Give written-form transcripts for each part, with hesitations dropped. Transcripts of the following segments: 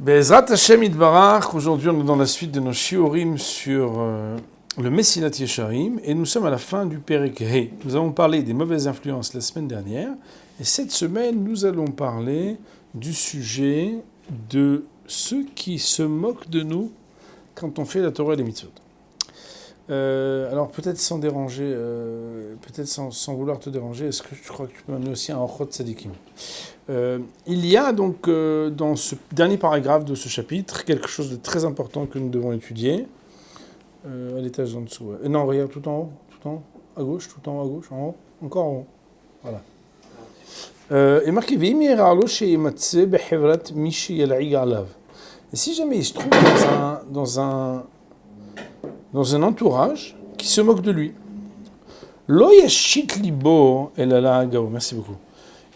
Be'ezrat Hashem Yitbarach, aujourd'hui on est dans la suite de nos shiurim sur le Messilat Yesharim et nous sommes à la fin du Perek He. Nous avons parlé des mauvaises influences la semaine dernière et cette semaine nous allons parler du sujet de ceux qui se moquent de nous quand on fait la Torah et les mitzvot. Alors peut-être sans déranger, peut-être sans vouloir te déranger, est-ce que tu crois que tu peux m'amener aussi un Orchot Tzadikim? Il y a donc dans ce dernier paragraphe de ce chapitre quelque chose de très important que nous devons étudier. À l'étage en dessous. Non, regarde tout en haut, à gauche, tout en haut à gauche, en haut, encore en haut. Voilà. Et marqué et si jamais il se trouve dans un entourage qui se moque de lui. Lo yashit libo el ala gao. Merci beaucoup.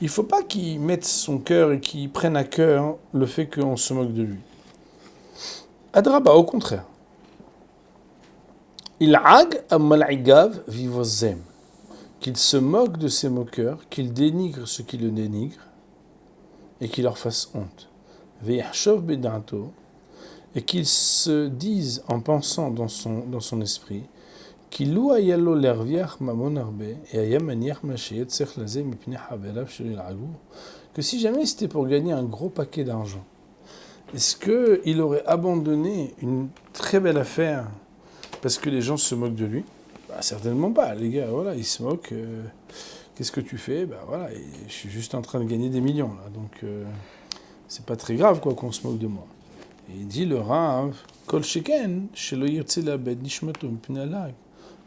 Il ne faut pas qu'il mette son cœur et qu'il prenne à cœur le fait qu'on se moque de lui. Adraba, au contraire. Il ag amal'igav vivozem. Qu'il se moque de ses moqueurs, qu'il dénigre ce qui le dénigre et qu'il leur fasse honte. Ve'yachshov bedato. Et qu'il se dise en pensant dans son esprit Kilou ayalo l'erviach mamon arbe et ayam aniach mashayet serchlazé mipneh havelav shiril agou, que si jamais c'était pour gagner un gros paquet d'argent, est-ce qu'il aurait abandonné une très belle affaire parce que les gens se moquent de lui? Certainement pas, les gars, voilà, ils se moquent. Qu'est-ce que tu fais? Voilà, je suis juste en train de gagner des millions là, donc c'est pas très grave quoi qu'on se moque de moi. Et il dit le Rav, Kol sheken shelo yirtze labed nishmato mipnei alag.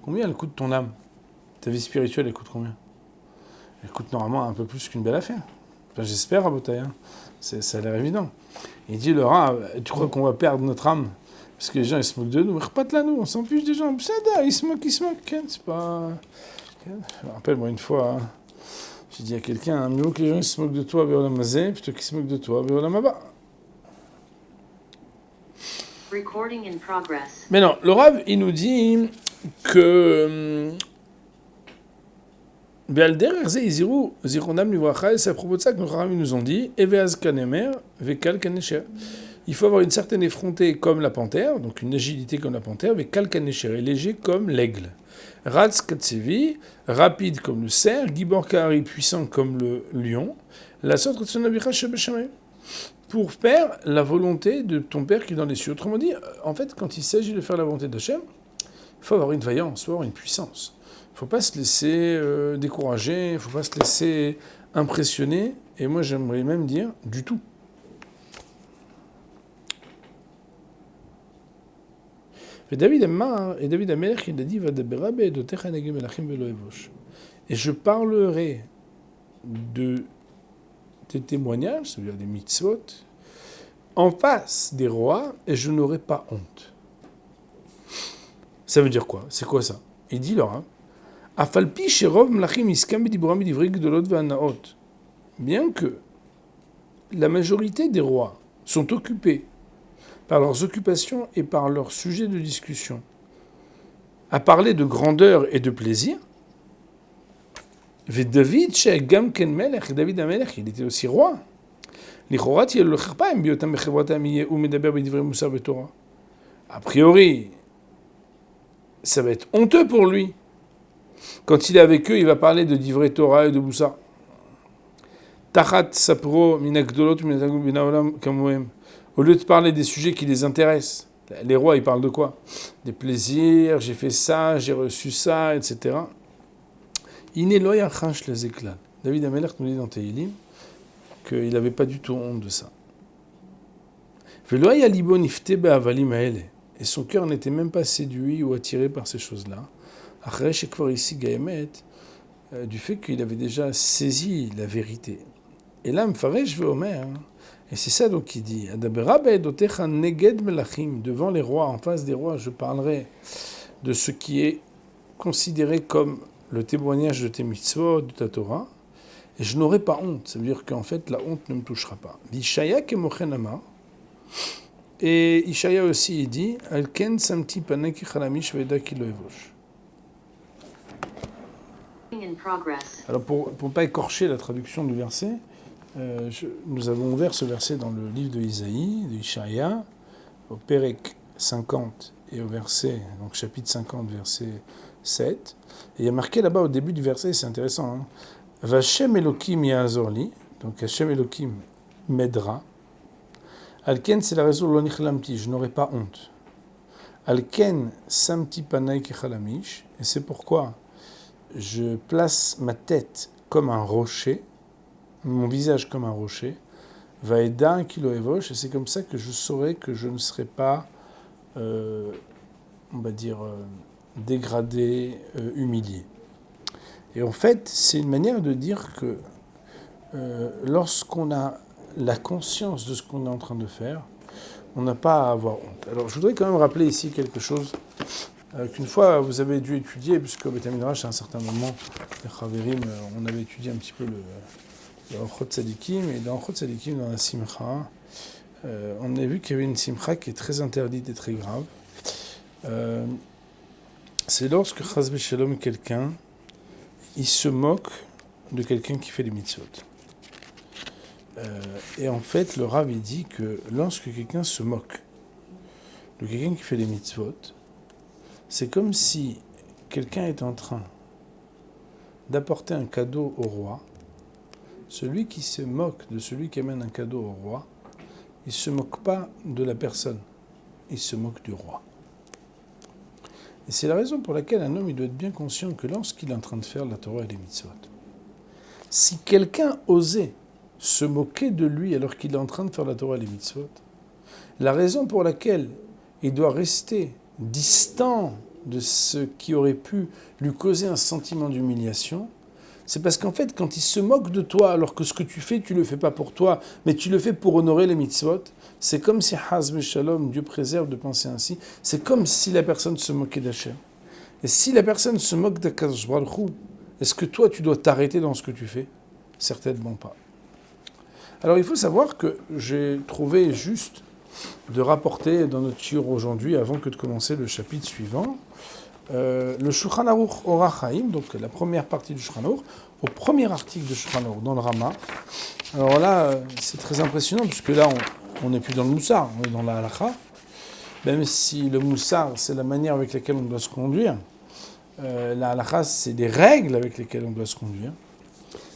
Combien elle coûte ton âme? Ta vie spirituelle, elle coûte combien? Elle coûte normalement un peu plus qu'une belle affaire. Enfin, j'espère, Rabotai, hein. Ça a l'air évident. Il dit, le Rav, tu crois qu'on va perdre notre âme parce que les gens, ils se moquent de nous? Repatte là, nous, on s'en fiche des gens. Ils se moquent. C'est pas... Je me rappelle, moi, une fois, hein, j'ai dit à quelqu'un, mieux vaut que les gens ils se moquent de toi, Be'olam hazeh, plutôt qu'ils se moquent de toi, Be'olam haba. Mais non, le Rav, il nous dit que c'est à propos de ça que nos Rav nous ont dit il faut avoir une certaine effronté comme la panthère, donc une agilité comme la panthère, mais kalkanesher est léger comme l'aigle. Ratz katsevi, rapide comme le cerf, gibor kahari, puissant comme le lion, la sorte pour faire la volonté de ton Père qui est dans les cieux. Autrement dit, en fait, quand il s'agit de faire la volonté d'Hachem, il faut avoir une vaillance, il faut avoir une puissance. Il ne faut pas se laisser décourager, il ne faut pas se laisser impressionner, et moi j'aimerais même dire du tout. Et David Amelech, il a dit et je parlerai de tes témoignages, c'est-à-dire des mitzvot, en face des rois, et je n'aurai pas honte. Ça veut dire quoi? C'est quoi ça? Il dit là, bien que la majorité des rois sont occupés par leurs occupations et par leurs sujets de discussion, à parler de grandeur et de plaisir, David Amelech, il était aussi roi. A priori, ça va être honteux pour lui. Quand il est avec eux, il va parler de divrei Torah et de Moussa. Au lieu de parler des sujets qui les intéressent. Les rois, ils parlent de quoi? Des plaisirs, j'ai fait ça, j'ai reçu ça, etc. David Amelech nous dit dans Tehillim qu'il n'avait pas du tout honte de ça. Et son cœur n'était même pas séduit ou attiré par ces choses-là. Du fait qu'il avait déjà saisi la vérité. Et là, et c'est ça donc qu'il dit, devant les rois, en face des rois, je parlerai de ce qui est considéré comme le témoignage de tes mitzvot, de ta Torah, et je n'aurai pas honte. Ça veut dire qu'en fait, la honte ne me touchera pas. Ishaya kemochenama, et Ishaya aussi, il dit, Alken samti paneki chalamish veda kiloevosh. Alors, pour ne pas écorcher la traduction du verset, Nous avons ouvert ce verset dans le livre de Isaïe, de Ishaïa, au Pérec 50 et au verset, donc chapitre 50, verset 7. Et il y a marqué là-bas au début du verset, c'est intéressant, hein, Vashem Elokim Ya'azorli, donc Hashem Elokim m'aidera. Alken, c'est la raison de l'onichlamti, je n'aurai pas honte. Alken samti panay kechalamish, et c'est pourquoi je place ma tête comme un rocher, mon visage comme un rocher, vaeda kilo evosh, et c'est comme ça que je saurai que je ne serai pas, on va dire, dégradé, humilié. Et en fait, c'est une manière de dire que lorsqu'on a la conscience de ce qu'on est en train de faire, on n'a pas à avoir honte. Alors, je voudrais quand même rappeler ici quelque chose qu'une fois vous avez dû étudier, puisque au Beth Midrash, à un certain moment, les Chaverim, on avait étudié un petit peu le Orchot Tzadikim, et dans Orchot Tzadikim, dans la Simcha, on a vu qu'il y avait une Simcha qui est très interdite et très grave. C'est lorsque Chas v'Shalom, quelqu'un, il se moque de quelqu'un qui fait les mitzvot. Et en fait, le Rav il dit que lorsque quelqu'un se moque de quelqu'un qui fait les mitzvot, c'est comme si quelqu'un est en train d'apporter un cadeau au roi. Celui qui se moque de celui qui amène un cadeau au roi, il ne se moque pas de la personne, il se moque du roi. Et c'est la raison pour laquelle un homme il doit être bien conscient que lorsqu'il est en train de faire la Torah et les mitzvot, si quelqu'un osait se moquer de lui alors qu'il est en train de faire la Torah et les mitzvot, la raison pour laquelle il doit rester distant de ce qui aurait pu lui causer un sentiment d'humiliation, c'est parce qu'en fait, quand il se moque de toi, alors que ce que tu fais, tu ne le fais pas pour toi, mais tu le fais pour honorer les mitzvot, c'est comme si, Haz v'Shalom, Dieu préserve de penser ainsi, c'est comme si la personne se moquait d'Hachem. Et si la personne se moque d'Akadosh Baruch Hu, est-ce que toi, tu dois t'arrêter dans ce que tu fais ? Certainement pas. Alors, il faut savoir que j'ai trouvé juste de rapporter dans notre shiur aujourd'hui, avant que de commencer le chapitre suivant, le Shulchan Aruch Orach Chaim, donc la première partie du Shulchan Aruch, au premier article de Shulchan Aruch, dans le Rama. Alors là, c'est très impressionnant, puisque là, on n'est plus dans le Moussar, on est dans la Halakha. Même si le Moussar, c'est la manière avec laquelle on doit se conduire, la Halakha, c'est des règles avec lesquelles on doit se conduire.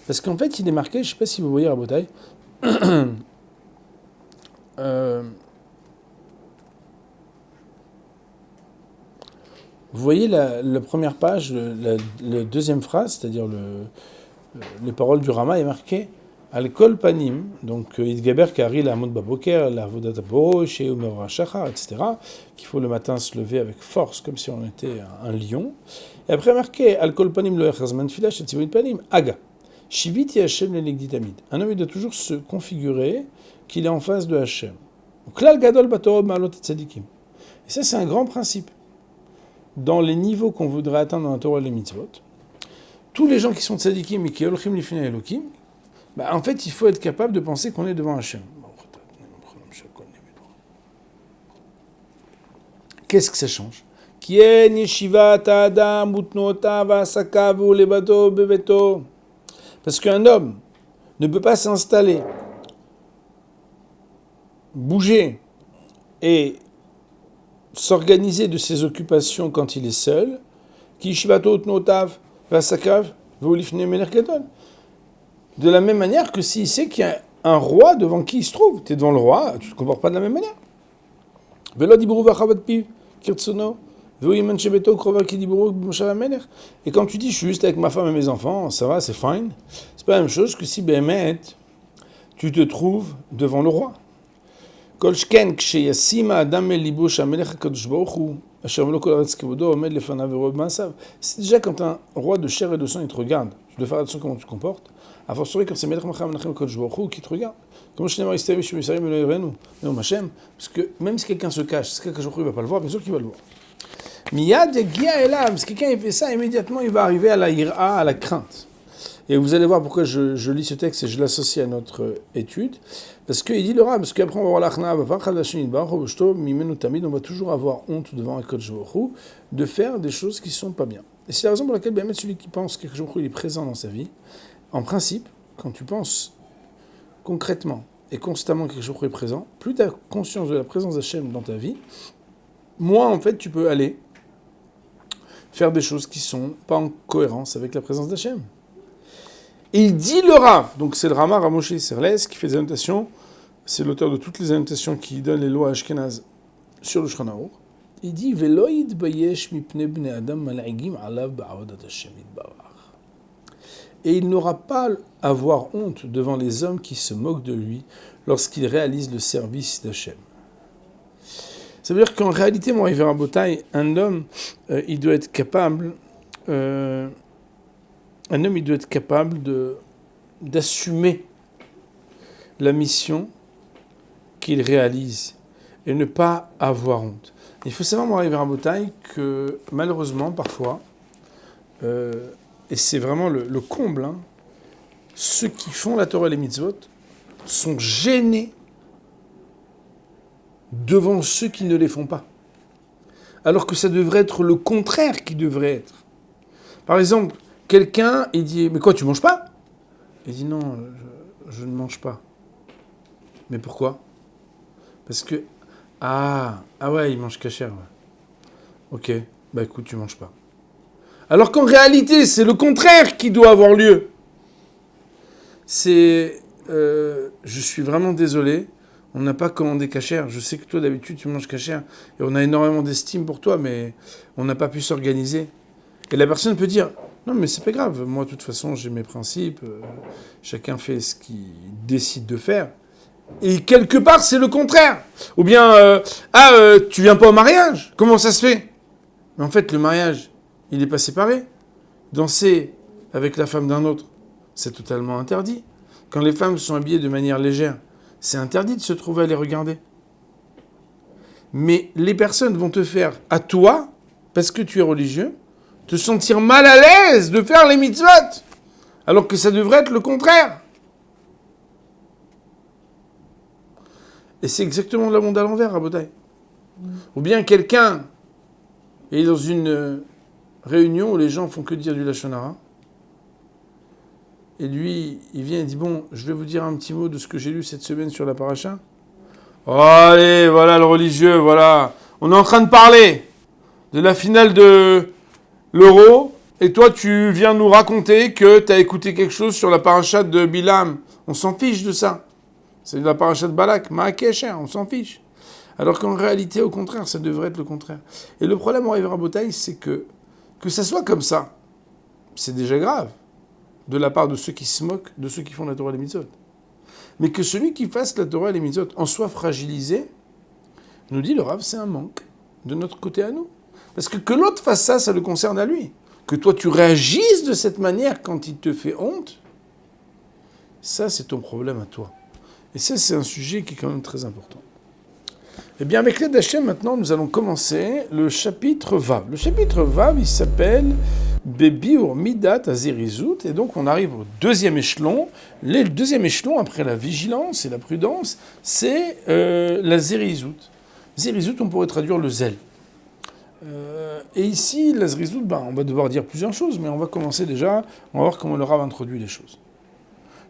Parce qu'en fait, il est marqué, je ne sais pas si vous voyez Rabotai, vous voyez la première page, la deuxième phrase, c'est-à-dire les paroles du Rama, est marqué Al kol panim, donc Idgaber kari la amod baboker, la vodat aboro, chez Umer Shachar, etc., qu'il faut le matin se lever avec force, comme si on était un lion. Et après marqué Al kol panim lo echazman tfila, chez Tzivoit panim, Aga. Shiviti Hashem l'elegdi tamid. Un homme il doit toujours se configurer qu'il est en face de Hashem. Klal gadol batorah ma'alot tzadikim. Et ça, c'est un grand principe. Dans les niveaux qu'on voudrait atteindre dans la Torah et les mitzvot, tous les gens qui sont tzadikim et qui olchim lifnei Elokim, en fait, il faut être capable de penser qu'on est devant Hashem. Qu'est-ce que ça change ? Kien yeshivat adam utnotav asakav ulevato beveto. Parce qu'un homme ne peut pas s'installer, bouger et s'organiser de ses occupations quand il est seul. De la même manière que s'il sait qu'il y a un roi devant qui il se trouve, tu es devant le roi, tu ne te comportes pas de la même manière. Et quand tu dis je suis juste avec ma femme et mes enfants, ça va, c'est fine, c'est pas la même chose que si Béhémet, tu te trouves devant le roi. C'est déjà quand un roi de chair et de sang il te regarde, tu dois faire attention comment tu te comportes. A fortiori quand c'est Melech Macham Menachem Kodesh Baruch Hu qui te regarde. Comme je t'ai dit, parce que même si quelqu'un se cache, si quelqu'un ne va pas le voir, bien sûr qu'il va le voir. Miyad yagia elav, si quelqu'un fait ça, immédiatement il va arriver à la ira, à la crainte. Et vous allez voir pourquoi je lis ce texte et je l'associe à notre étude. Parce qu'il dit le Rav, parce qu'après on va voir l'achna, on va toujours avoir honte devant Akadosh Baruch Hu de faire des choses qui ne sont pas bien. Et c'est la raison pour laquelle celui qui pense qu'Akadosh Baruch Hu il est présent dans sa vie, en principe, quand tu penses concrètement et constamment quelque chose est présent, plus tu as conscience de la présence d'Hachem dans ta vie, moins en fait tu peux aller faire des choses qui sont pas en cohérence avec la présence d'Hachem. Et il dit le Rav, donc c'est le Rama Ramoshe Serles qui fait des annotations, c'est l'auteur de toutes les annotations qui donnent les lois Ashkenaz sur le Shulchan Aruch. Il dit Velo yitbayesh mipnei bnei adam mal'igim alav ba'avodat Hashem yitbarach. Et il n'aura pas à avoir honte devant les hommes qui se moquent de lui lorsqu'il réalise le service d'Hachem. Ça veut dire qu'en réalité, mon River Rabotai, un homme, il doit être capable, d'assumer la mission qu'il réalise et ne pas avoir honte. Il faut savoir, mon River Rabotai, que malheureusement, parfois, et c'est vraiment le comble, hein, ceux qui font la Torah et les mitzvot sont gênés devant ceux qui ne les font pas. Alors que ça devrait être le contraire qui devrait être. Par exemple, quelqu'un, il dit « Mais quoi, tu manges pas ?» Il dit « Non, je ne mange pas. » Mais pourquoi ? Parce que « Ah ouais, il mange kasher. Ouais. Ok, bah écoute, tu manges pas. » Alors qu'en réalité, c'est le contraire qui doit avoir lieu. C'est je suis vraiment désolé, on n'a pas commandé kasher. Je sais que toi, d'habitude, tu manges kasher. Et on a énormément d'estime pour toi, mais on n'a pas pu s'organiser. Et la personne peut dire, non, mais c'est pas grave. Moi, de toute façon, j'ai mes principes. Chacun fait ce qu'il décide de faire. Et quelque part, c'est le contraire. Ou bien, tu viens pas au mariage. Comment ça se fait ? Mais en fait, le mariage, il n'est pas séparé. Danser avec la femme d'un autre, c'est totalement interdit. Quand les femmes sont habillées de manière légère, c'est interdit de se trouver à les regarder. Mais les personnes vont te faire, à toi, parce que tu es religieux, te sentir mal à l'aise de faire les mitzvot, alors que ça devrait être le contraire. Et c'est exactement le monde à l'envers, Rabotai. Ou bien quelqu'un est dans une réunion où les gens font que dire du Lachon Hara, et lui, il vient et dit, bon, je vais vous dire un petit mot de ce que j'ai lu cette semaine sur la paracha. Oh, allez, voilà le religieux, voilà. On est en train de parler de la finale de l'Euro, et toi, tu viens nous raconter que tu as écouté quelque chose sur la paracha de Bilam. On s'en fiche de ça. C'est de la paracha de Balak, Ma'akesher, on s'en fiche. Alors qu'en réalité, au contraire, ça devrait être le contraire. Et le problème, en Rabotai, c'est que ça soit comme ça, c'est déjà grave, de la part de ceux qui se moquent, de ceux qui font la Torah et les mitzvot. Mais que celui qui fasse la Torah et les mitzvot en soit fragilisé, nous dit le Rav, c'est un manque de notre côté à nous. Parce que l'autre fasse ça, ça le concerne à lui. Que toi, tu réagisses de cette manière quand il te fait honte, ça, c'est ton problème à toi. Et ça, c'est un sujet qui est quand même très important. Eh bien, avec l'aide d'Hachem, maintenant, nous allons commencer le chapitre Vav. Le chapitre Vav, il s'appelle Bebiur Midat Azerizut, et donc on arrive au deuxième échelon. Le deuxième échelon, après la vigilance et la prudence, c'est la Zerizut. Zerizut, on pourrait traduire le zèle. Et ici, la Zerizut, on va devoir dire plusieurs choses, mais on va commencer déjà, on va voir comment le Rav introduit les choses.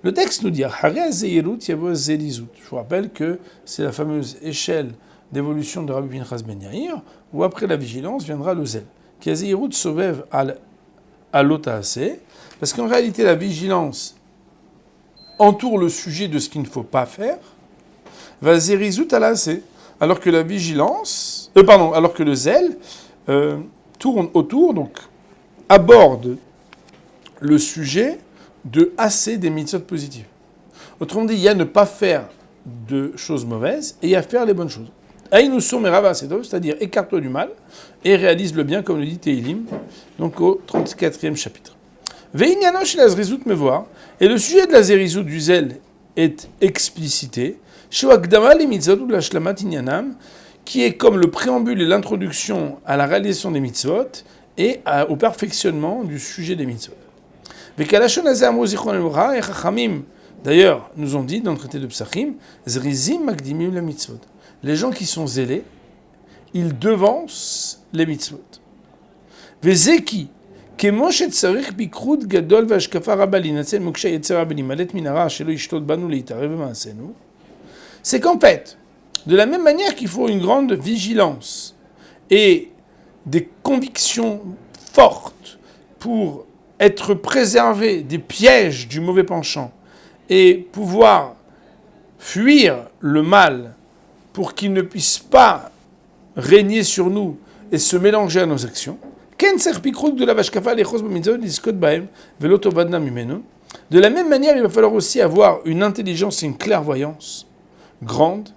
Le texte nous dit Hare Zeirut Yavo Zerizut. Je vous rappelle que c'est la fameuse échelle d'évolution de Rabbi Pinchas Ben Yair, où après la vigilance viendra le zèle. Ki Zeirut sobev al l'otaase, parce qu'en réalité la vigilance entoure le sujet de ce qu'il ne faut pas faire, va Zerizut alaase, alors que la vigilance, alors que le zèle tourne autour, donc aborde le sujet de assez des mitzvot positives. Autrement dit, il y a ne pas faire de choses mauvaises et il y a faire les bonnes choses. Aïnousson merava sedov, c'est-à-dire écarte-toi du mal et réalise le bien, comme le dit Tehilim, donc au 34e chapitre. Ve'inyano chez la zrizut me voir, et le sujet de la zérizut du zèle est explicité, chez Akdama les mitzvot ou la shlamat inyanam, qui est comme le préambule et l'introduction à la réalisation des mitzvot et au perfectionnement du sujet des mitzvot. D'ailleurs, nous ont dit dans le traité de Psachim, Zrizim Makdimim la mitzvot. Les gens qui sont zélés, ils devancent les mitzvot. Vezeki, כמו שצריך ביקרות גדול והשקפה רבה להינצל מוקשי יצר רבה להימלט מן הרע שלא ישתות בנו להתערב במעשינו, c'est qu'en fait, de la même manière qu'il faut une grande vigilance et des convictions fortes pour être préservé des pièges du mauvais penchant et pouvoir fuir le mal pour qu'il ne puisse pas régner sur nous et se mélanger à nos actions. De la même manière, il va falloir aussi avoir une intelligence et une clairvoyance grande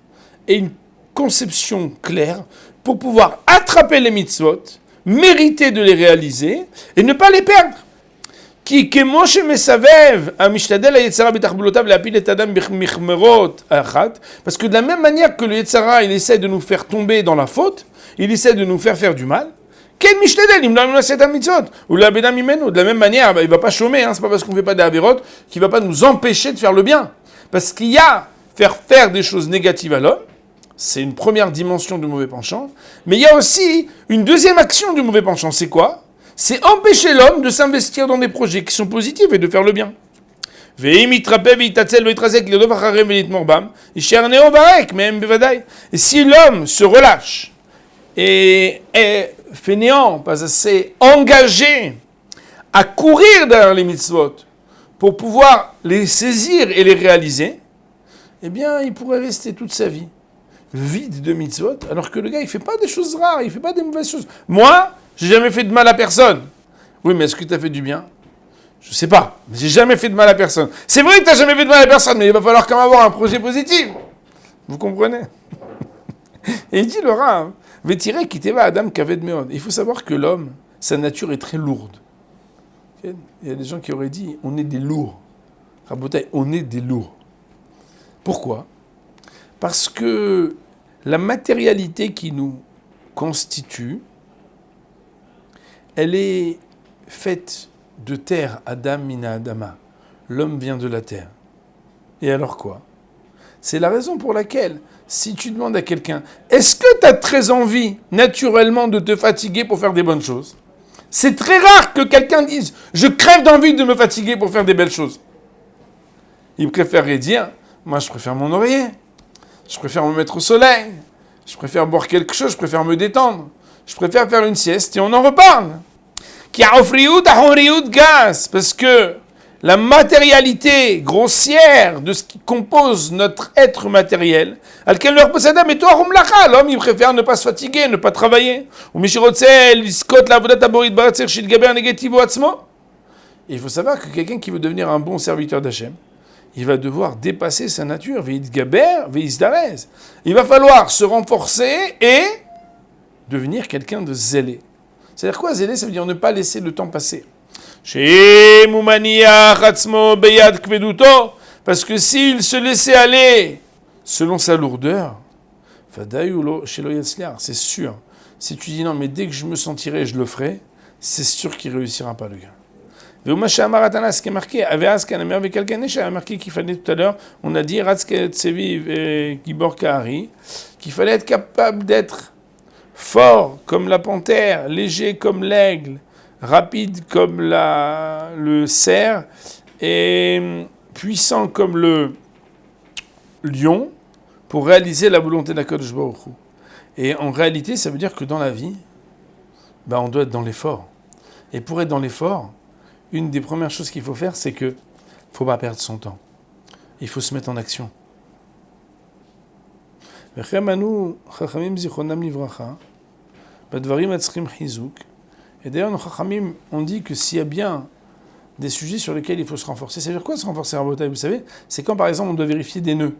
et une conception claire pour pouvoir attraper les mitzvot, mériter de les réaliser et ne pas les perdre. Parce que de la même manière que le Yetzara, il essaie de nous faire tomber dans la faute, il essaie de nous faire du mal, de la même manière, il ne va pas chômer, c'est pas parce qu'on ne fait pas des avérotes qu'il ne va pas nous empêcher de faire le bien. Parce qu'il y a faire des choses négatives à l'homme, c'est une première dimension du mauvais penchant, mais il y a aussi une deuxième action du mauvais penchant, c'est quoi ? C'est empêcher l'homme de s'investir dans des projets qui sont positifs et de faire le bien. Et si l'homme se relâche et est fainéant, pas assez engagé à courir derrière les mitzvot pour pouvoir les saisir et les réaliser, eh bien, il pourrait rester toute sa vie vide de mitzvot, alors que le gars, il ne fait pas des choses rares, il ne fait pas des mauvaises choses. Moi, j'ai jamais fait de mal à personne. Oui, mais est-ce que tu as fait du bien ? Je ne sais pas. Mais j'ai jamais fait de mal à personne. C'est vrai que tu n'as jamais fait de mal à personne, mais il va falloir quand même avoir un projet positif. Vous comprenez ? Et il dit le Rav, Vétiré qui t'éva Adam kaved meod. Il faut savoir que l'homme, sa nature est très lourde. Il y a des gens qui auraient dit, on est des lourds. Rabotai, on est des lourds. Pourquoi ? Parce que la matérialité qui nous constitue, elle est faite de terre, Adam mina Adama. L'homme vient de la terre. Et alors quoi ? C'est la raison pour laquelle, si tu demandes à quelqu'un, est-ce que tu as très envie, naturellement, de te fatiguer pour faire des bonnes choses ? C'est très rare que quelqu'un dise, je crève d'envie de me fatiguer pour faire des belles choses. Il préférerait dire, moi je préfère mon oreiller, je préfère me mettre au soleil, je préfère boire quelque chose, je préfère me détendre, je préfère faire une sieste et on en reparle. Parce que la matérialité grossière de ce qui compose notre être matériel, l'homme il préfère ne pas se fatiguer, ne pas travailler. Il faut savoir que quelqu'un qui veut devenir un bon serviteur d'Hachem, il va devoir dépasser sa nature. Il va falloir se renforcer et devenir quelqu'un de zélé. C'est-à-dire quoi, zélé ? Ça veut dire ne pas laisser le temps passer. Parce que s'il se laissait aller selon sa lourdeur, c'est sûr. Si tu dis non, mais dès que je me sentirai, je le ferai, c'est sûr qu'il ne réussira pas, le gars. Ce qui est marqué, avec marqué qu'il fallait tout à l'heure, on a dit qu'il fallait être capable d'être fort comme la panthère, léger comme l'aigle, rapide comme le cerf et puissant comme le lion pour réaliser la volonté d'Akadosh Baruch Hu. Et en réalité, ça veut dire que dans la vie, on doit être dans l'effort. Et pour être dans l'effort, une des premières choses qu'il faut faire, c'est que faut pas perdre son temps. Il faut se mettre en action. Et d'ailleurs, nos Chachamim ont dit que s'il y a bien des sujets sur lesquels il faut se renforcer, ça veut dire quoi se renforcer, Rabotai ? Vous savez, c'est quand par exemple on doit vérifier des nœuds.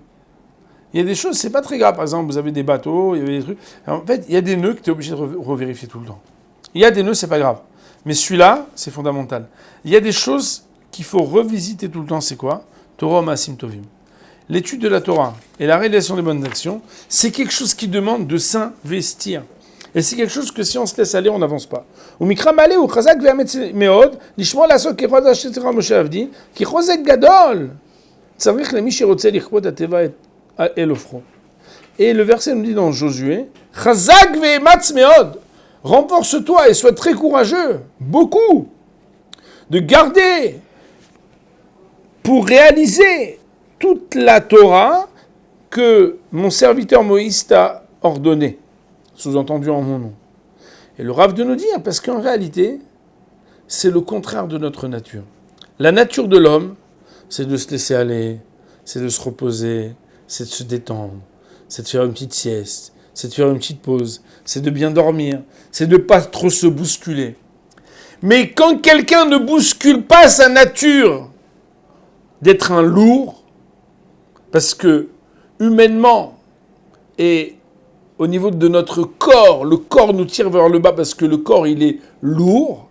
Il y a des choses, c'est pas très grave. Par exemple, vous avez des bateaux, il y avait des trucs. En fait, il y a des nœuds que tu es obligé de revérifier tout le temps. Il y a des nœuds, c'est pas grave. Mais celui-là, c'est fondamental. Il y a des choses qu'il faut revisiter tout le temps, c'est quoi ? Torah Maasim Tovim. L'étude de la Torah et la réalisation des bonnes actions, c'est quelque chose qui demande de s'investir. Et c'est quelque chose que si on se laisse aller, on n'avance pas. Et le verset nous dit dans Josué, renforce-toi et sois très courageux, beaucoup, de garder, pour réaliser toute la Torah que mon serviteur Moïse t'a ordonnée, sous-entendu en mon nom. Et le Rav de nous dire, parce qu'en réalité, c'est le contraire de notre nature. La nature de l'homme, c'est de se laisser aller, c'est de se reposer, c'est de se détendre, c'est de faire une petite sieste, c'est de faire une petite pause, c'est de bien dormir, c'est de ne pas trop se bousculer. Mais quand quelqu'un ne bouscule pas sa nature d'être un lourd, parce que humainement et au niveau de notre corps, le corps nous tire vers le bas parce que le corps il est lourd,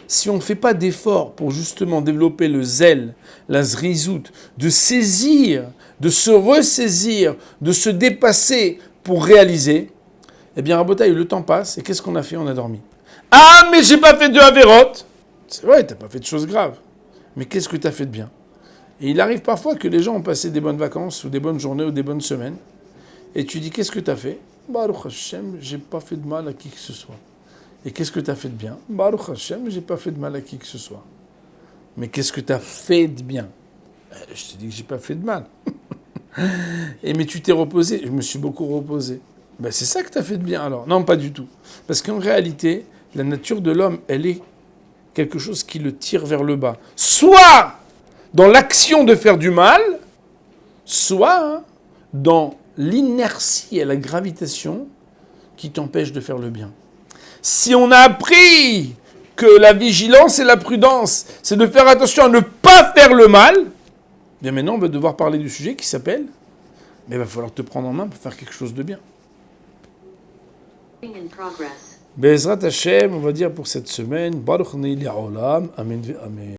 si on ne fait pas d'efforts pour justement développer le zèle, la zrizout, de saisir, de se ressaisir, de se dépasser pour réaliser, eh bien, Rabotaï, le temps passe, et qu'est-ce qu'on a fait? On a dormi. Ah, mais j'ai pas fait de avérote. C'est vrai, t'as pas fait de choses graves. Mais qu'est-ce que t'as fait de bien? Et il arrive parfois que les gens ont passé des bonnes vacances, ou des bonnes journées, ou des bonnes semaines, et tu dis, qu'est-ce que t'as fait? Baruch Hashem, j'ai pas fait de mal à qui que ce soit. Et qu'est-ce que tu as fait de bien? Baruch Hashem, j'ai pas fait de mal à qui que ce soit. Mais qu'est-ce que tu as fait de bien? Je te dis que j'ai pas fait de mal. Mais tu t'es reposé. Je me suis beaucoup reposé. C'est ça que tu as fait de bien alors? Non, pas du tout. Parce qu'en réalité, la nature de l'homme, elle est quelque chose qui le tire vers le bas. Soit dans l'action de faire du mal, soit dans l'inertie et la gravitation qui t'empêche de faire le bien. Si on a appris que la vigilance et la prudence, c'est de faire attention à ne pas faire le mal, bien maintenant on va devoir parler du sujet qui s'appelle, mais il va falloir te prendre en main pour faire quelque chose de bien. Be'ezrat Hashem, on va dire pour cette semaine, Baruch Neili Olam, Amen ve Amen.